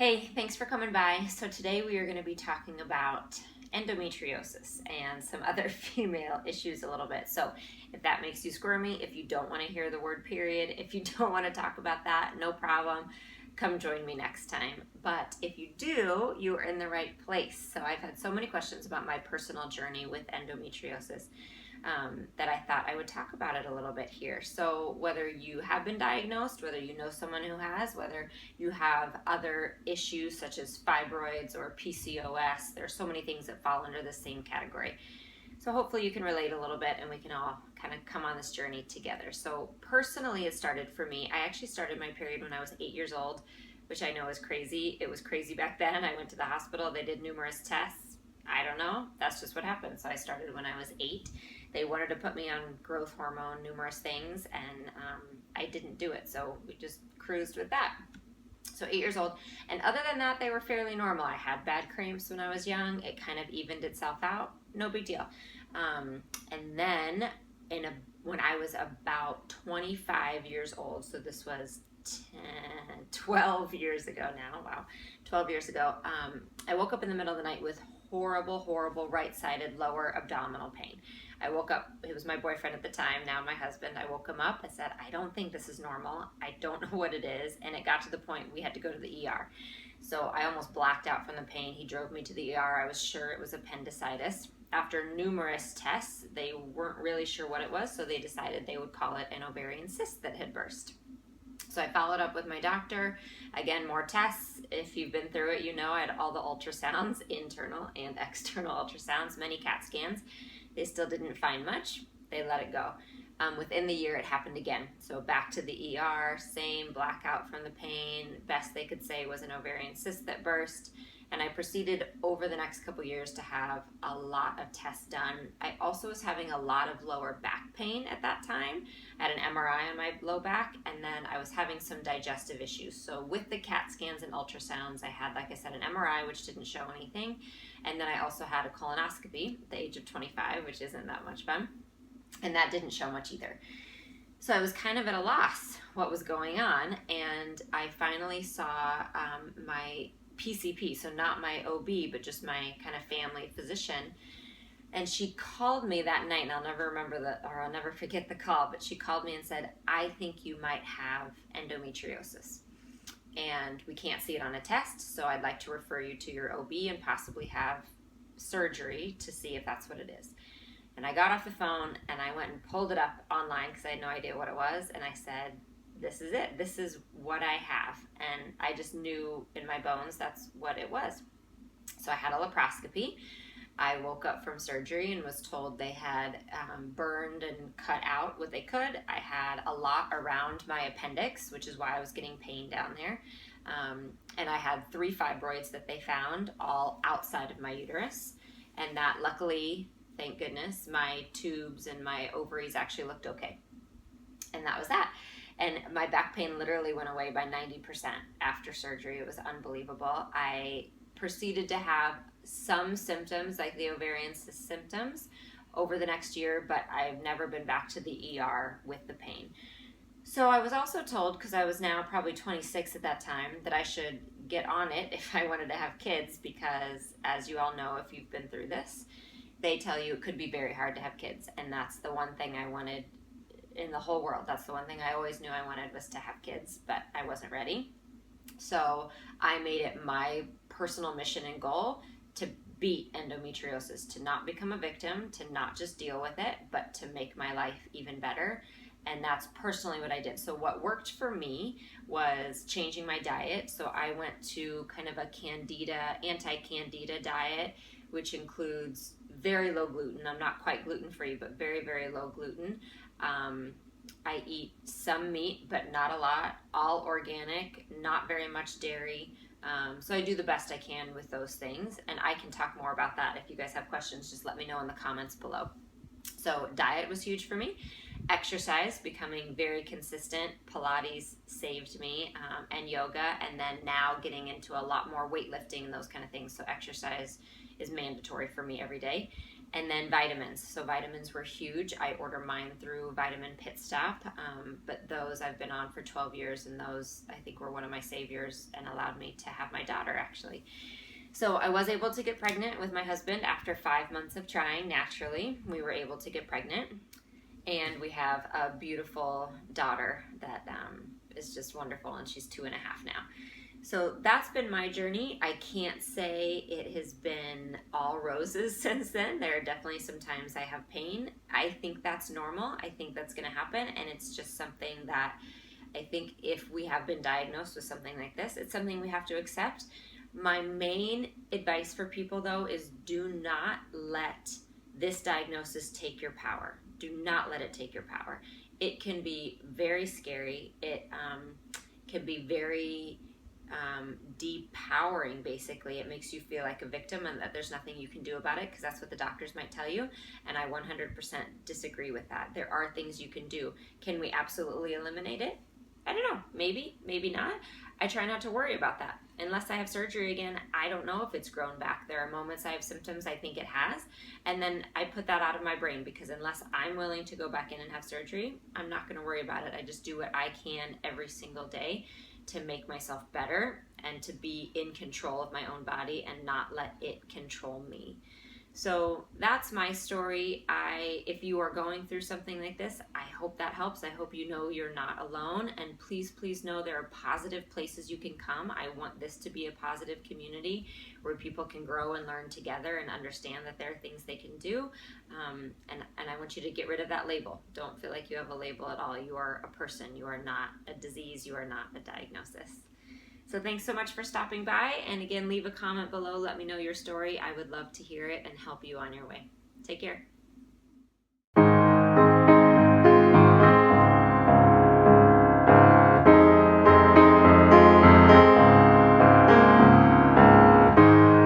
Hey, thanks for coming by. So today we are going to be talking about endometriosis and some other female issues a little bit. So if that makes you squirmy, if you don't want to hear the word period, if you don't want to talk about that, no problem. Come join me next time. But if you do, you are in the right place. So I've had so many questions about my personal journey with endometriosis. That I thought I would talk about it a little bit here. So whether you have been diagnosed, whether you know someone who has, whether you have other issues such as fibroids or PCOS, there are so many things that fall under the same category. So hopefully you can relate a little bit and we can all kind of come on this journey together. So personally, it started for me. I actually started my period when I was 8 years old, which I know is crazy. It was crazy back then. I went to the hospital. They did numerous tests. I don't know. That's just what happened. So I started when I was 8. They wanted to put me on growth hormone, numerous things, and I didn't do it. So we just cruised with that. So 8 years old. And other than that, they were fairly normal. I had bad cramps when I was young. It kind of evened itself out. No big deal. And then when I was about 25 years old, so this was 12 years ago now. Wow, 12 years ago. I woke up in the middle of the night with horrible right-sided lower abdominal pain. I woke up, it was my boyfriend at the time, now my husband. I woke him up. I said, I don't think this is normal. I don't know what it is. And it got to the point we had to go to the ER. So I almost blacked out from the pain. He drove me to the ER. I was sure it was appendicitis. After numerous tests, they weren't really sure what it was, so they decided they would call it an ovarian cyst that had burst. So I followed up with my doctor. Again, more tests. If you've been through it, you know I had all the ultrasounds, internal and external ultrasounds, many CAT scans. They still didn't find much. They let it go. Within the year, it happened again. So back to the ER, same blackout from the pain. Best they could say was an ovarian cyst that burst. And I proceeded over the next couple years to have a lot of tests done. I also was having a lot of lower back pain at that time. I had an MRI on my low back, and then I was having some digestive issues. So with the CAT scans and ultrasounds, I had, like I said, an MRI, which didn't show anything. And then I also had a colonoscopy at the age of 25, which isn't that much fun. And that didn't show much either. So I was kind of at a loss what was going on. And I finally saw my PCP, so not my OB, but just my kind of family physician. And she called me that night, and I'll never forget the call, but she called me and said, I think you might have endometriosis. And we can't see it on a test, so I'd like to refer you to your OB and possibly have surgery to see if that's what it is. And I got off the phone and I went and pulled it up online because I had no idea what it was, and I said, this is it. This is what I have. And I just knew in my bones that's what it was. So I had a laparoscopy. I woke up from surgery and was told they had burned and cut out what they could. I had a lot around my appendix, which is why I was getting pain down there. And I had 3 fibroids that they found all outside of my uterus. And that luckily, thank goodness, my tubes and my ovaries actually looked okay. And that was that. And my back pain literally went away by 90% after surgery. It was unbelievable. I proceeded to have some symptoms, like the ovarian cyst symptoms, over the next year, but I've never been back to the ER with the pain. So I was also told, because I was now probably 26 at that time, that I should get on it if I wanted to have kids, because as you all know, if you've been through this, they tell you it could be very hard to have kids. And that's the one thing I wanted in the whole world. That's the one thing I always knew I wanted, was to have kids, but I wasn't ready. So I made it my personal mission and goal to beat endometriosis, to not become a victim, to not just deal with it, but to make my life even better. And that's personally what I did. So what worked for me was changing my diet. So I went to kind of a anti-candida diet, which includes very low gluten. I'm not quite gluten-free, but very low gluten. I eat some meat, but not a lot, all organic, not very much dairy. So I do the best I can with those things, and I can talk more about that. If you guys have questions, just let me know in the comments below. So diet was huge for me. Exercise, becoming very consistent. Pilates saved me, and yoga, and then now getting into a lot more weightlifting and those kind of things. So exercise is mandatory for me every day. And then vitamins. So vitamins were huge. I order mine through Vitamin Pit Stop, but those I've been on for 12 years, and those I think were one of my saviors and allowed me to have my daughter actually. So I was able to get pregnant with my husband after 5 months of trying naturally. We were able to get pregnant, and we have a beautiful daughter that is just wonderful, and she's 2.5 now. So that's been my journey. I can't say it has been all roses since then. There are definitely some times I have pain. I think that's normal. I think that's going to happen, and it's just something that I think if we have been diagnosed with something like this, it's something we have to accept. My main advice for people, though, is do not let this diagnosis take your power. Do not let it take your power. It can be very scary. It can be very depowering, basically. It makes you feel like a victim and that there's nothing you can do about it, because that's what the doctors might tell you, and I 100% disagree with that. There are things you can do. Can we absolutely eliminate it? I don't know. Maybe, maybe not. I try not to worry about that. Unless I have surgery again, I don't know if it's grown back. There are moments I have symptoms I think it has, and then I put that out of my brain, because unless I'm willing to go back in and have surgery, I'm not going to worry about it. I just do what I can every single day to make myself better and to be in control of my own body and not let it control me. So that's my story. If you are going through something like this, I hope that helps. I hope you know you're not alone, and please, please know there are positive places you can come. I want this to be a positive community where people can grow and learn together and understand that there are things they can do. And I want you to get rid of that label. Don't feel like you have a label at all. You are a person. You are not a disease. You are not a diagnosis. So thanks so much for stopping by. And again, leave a comment below. Let me know your story. I would love to hear it and help you on your way. Take care.